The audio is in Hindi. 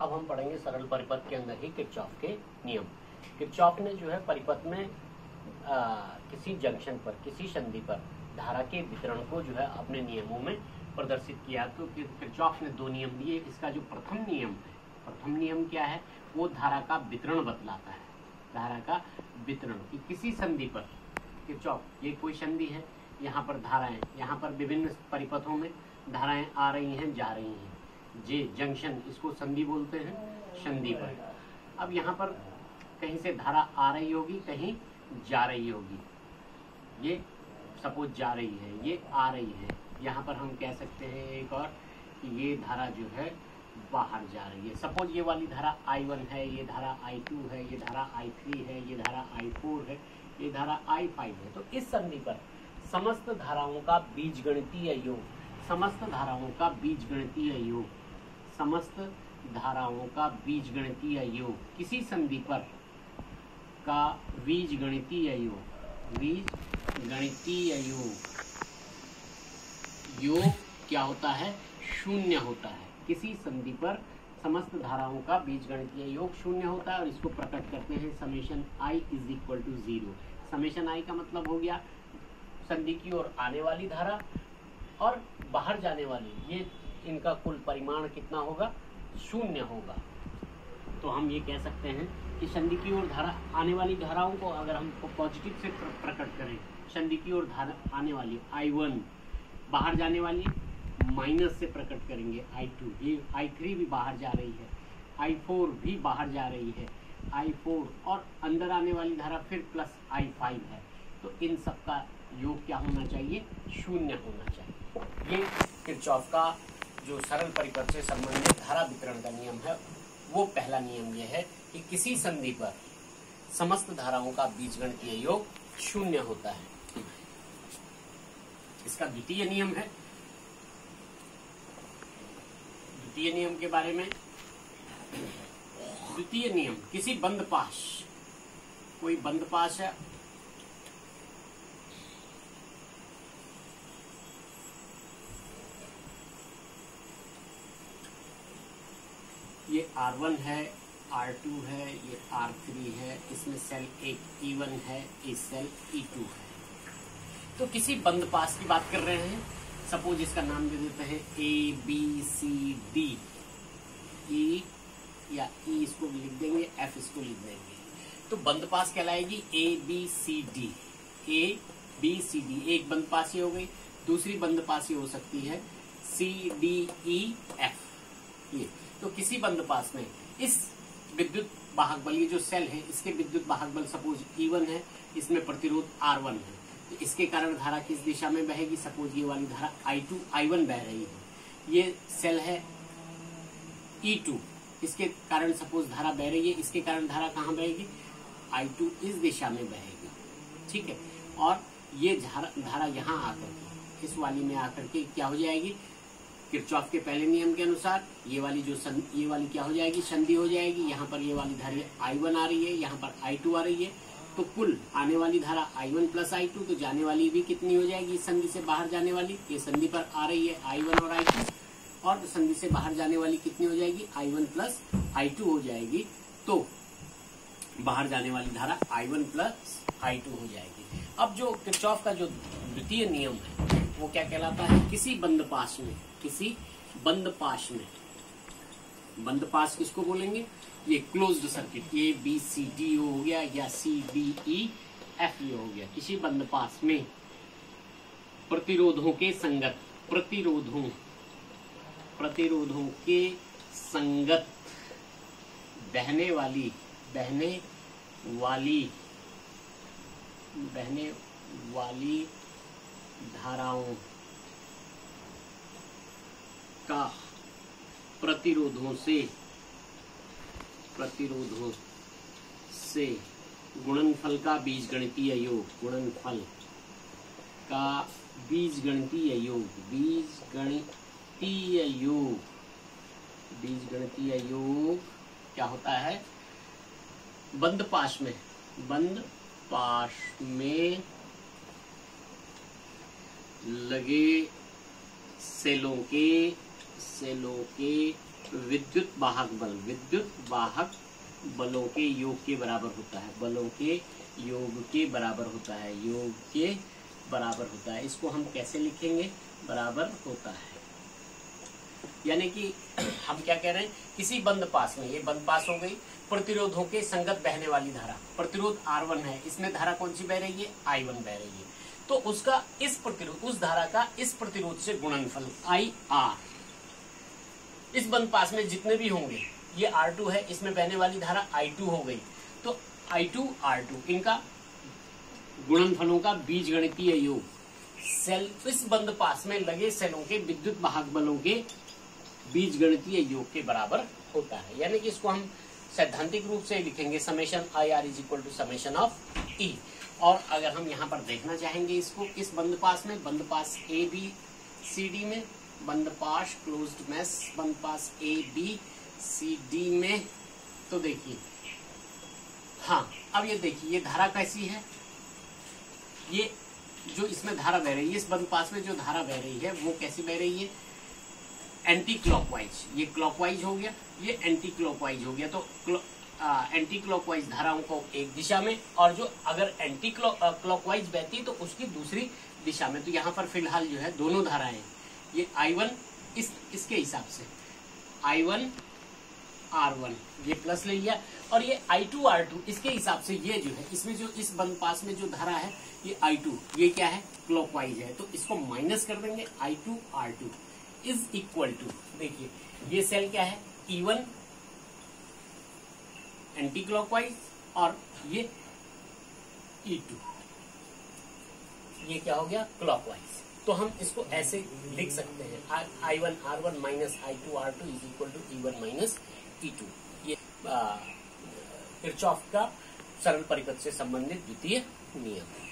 अब हम पढ़ेंगे सरल परिपथ के अंदर ही किरचॉफ के नियम। किरचॉफ ने जो है परिपथ में किसी जंक्शन पर, किसी संधि पर धारा के वितरण को जो है अपने नियमों में प्रदर्शित किया। तो किरचॉफ ने दो नियम दिए। इसका जो प्रथम नियम क्या है, वो धारा का वितरण बतलाता है। धारा का वितरण कि किसी संधि पर किरचॉफ, ये कोई संधि है, यहाँ पर धाराएं, यहाँ पर विभिन्न परिपथों में धाराएं आ रही हैं, जा रही हैं। जे जंक्शन, इसको संधि बोलते हैं, संधि पर। अब यहाँ पर कहीं से धारा आ रही होगी, कहीं जा रही होगी। ये सपोज जा रही है, ये आ रही है। यहाँ पर हम कह सकते हैं एक और कि ये धारा जो है बाहर जा रही है। सपोज ये वाली धारा I1 है, ये धारा I2 है, ये धारा I3 है, ये धारा I4 है, ये धारा I5 है। तो इस संधि पर समस्त धाराओं का बीजगणितीय योग, समस्त धाराओं का बीजगणितीय योग, समस्त धाराओं का बीजगणितीय योग, किसी संधि पर का बीजगणितीय योग, बीजगणितीय योग क्या होता है? शून्य होता है। किसी संधि पर समस्त धाराओं का बीजगणितीय योग शून्य होता है और इसको प्रकट करते हैं summation I is equal to 0। Summation I का मतलब हो गया संधि की ओर आने वाली धारा और बाहर जाने वाली, ये इनका कुल परिमाण कितना होगा? शून्य होगा। तो हम ये कह सकते हैं कि संधि की ओर धारा आने वाली धाराओं को अगर हम पॉजिटिव से प्रकट करें, संधि की ओर धारा आने वाली I1, बाहर जाने वाली माइनस से प्रकट करेंगे I2, ये I3 भी बाहर जा रही है, I4 भी बाहर जा रही है, I4 और अंदर आने वाली धारा फिर प्लस I5 है। तो इन सब का योग क्या होना चाहिए? शून्य होना चाहिए। ये किरचॉफ का जो सरल परिपथ से संबंधित धारा वितरण का नियम है, वो पहला नियम ये है कि किसी संधि पर समस्त धाराओं का बीजगणितीय योग शून्य होता है। इसका द्वितीय नियम है। द्वितीय नियम के बारे में, द्वितीय नियम, किसी बंद पाश, कोई बंद पाश है, ये R1 है, R2 है, ये R3 है, इसमें सेल एक E1 है, इस सेल E2 है। तो किसी बंद पास की बात कर रहे हैं। सपोज इसका नाम दे देते हैं ABCD, E या E इसको लिख देंगे, F इसको लिख देंगे। तो बंद पास कहलाएगी ABCD। ABCD एक बंद पासी हो गई। दूसरी बंद पासी हो सकती है CDEF। ये तो किसी बंद पास में इस विद्युत वाहक बल, ये जो सेल है, इसके विद्युत वाहक बल सपोज E1 है, इसमें प्रतिरोध R1 है। तो इसके कारण धारा किस दिशा में बहेगी? सपोज ये वाली धारा I1 बह रही है। ये सेल है E2, इसके कारण सपोज धारा बह रही है, इसके कारण धारा कहाँ बहेगी? I2 इस दिशा में बहेगी। ठीक है। और ये धारा यहाँ आकर के, इस वाली में आकर के क्या हो जाएगी? किरचॉफ के पहले नियम के अनुसार ये वाली क्या हो जाएगी? संधि हो जाएगी। यहाँ पर ये वाली धारा I1 आ रही है, यहाँ पर I2 आ रही है। तो कुल आने वाली धारा I1 प्लस I2, तो जाने वाली भी कितनी हो जाएगी? इस संधि से बाहर जाने वाली, ये संधि पर आ रही है I1 और I2, और संधि से बाहर जाने वाली कितनी हो जाएगी? I1 प्लस I2 हो जाएगी। तो बाहर जाने वाली धारा I1 प्लस I2 हो जाएगी। अब जो किरचॉफ का जो द्वितीय नियम है वो क्या कहलाता है? किसी बंद पाश में, किसी बंद पाश में, बंद पाश किसको बोलेंगे? ये क्लोज्ड सर्किट, ABCD हो गया या CDEF हो गया। किसी बंद पाश में प्रतिरोधों के संगत, प्रतिरोधों के संगत बहने वाली धाराओं का प्रतिरोधों से गुणनफल का बीजगणितीय योग, गुणनफल का बीजगणितीय योग क्या होता है? बंद पाश में लगे सेलों के विद्युत वाहक बलों के योग के बराबर होता है, बलों के योग के बराबर होता है, योग के बराबर होता है। इसको हम कैसे लिखेंगे? बराबर होता है, यानी कि हम क्या कह रहे हैं, किसी बंद पास में, ये बंद पास हो गई, प्रतिरोधों के संगत बहने वाली धारा, प्रतिरोध R1 है, इसमें धारा कौन सी बह रही है? I1 बह रही है। तो उसका इस प्रतिरोध, उस धारा का इस प्रतिरोध से गुणनफल IR, इस बंद पास में जितने भी होंगे, ये R2 है, इसमें बहने वाली धारा I2 हो गई, तो I2 R2 इनका गुणनफलों का बीजगणितीय योग सेल, इस बंद पास में लगे सेलों के विद्युत वाहक बलों के बीजगणितीय योग के बराबर होता है। यानी कि इसको हम सैद्धांतिक रूप से लिखेंगे summation IR is equal to summation of E। और अगर हम यहाँ पर देखना चाहेंगे इसको, इस बंद पास में, बंद पास ABCD में, बंद पास क्लोज्ड मैश बंद पास ABCD में, तो देखिए, हाँ अब ये देखिए, ये धारा कैसी है, ये जो इसमें धारा बह रही है, इस बंद पास में जो धारा बह रही है वो कैसी बह रही है? Anti clockwise. ये क्लॉकवाइज हो गया, ये एंटी क्लॉकवाइज हो गया। तो एंटी क्लॉकवाइज धाराओं को एक दिशा में, और जो अगर एंटी क्लॉकवाइज बहती तो उसकी दूसरी दिशा में। तो यहाँ पर फिलहाल जो है दोनों धाराएं, ये I1 इसके हिसाब से I1 R1 ये प्लस ले लिया, और ये I2 R2 इसके हिसाब से ये जो है, इसमें जो इस बंद पास में जो धारा है ये I2, ये क्या है? क्लॉकवाइज है, तो इसको माइनस कर देंगे। I2 R2 is equal to, देखिए ये सेल क्या है? E1 एंटी क्लॉकवाइज, और ये E2 ये क्या हो गया? क्लॉकवाइज। तो हम इसको ऐसे लिख सकते हैं, I1 R1 minus I2 R2 is equal to E1 minus E2। ये किरचॉफ का सरल परिपथ से संबंधित द्वितीय नियम है।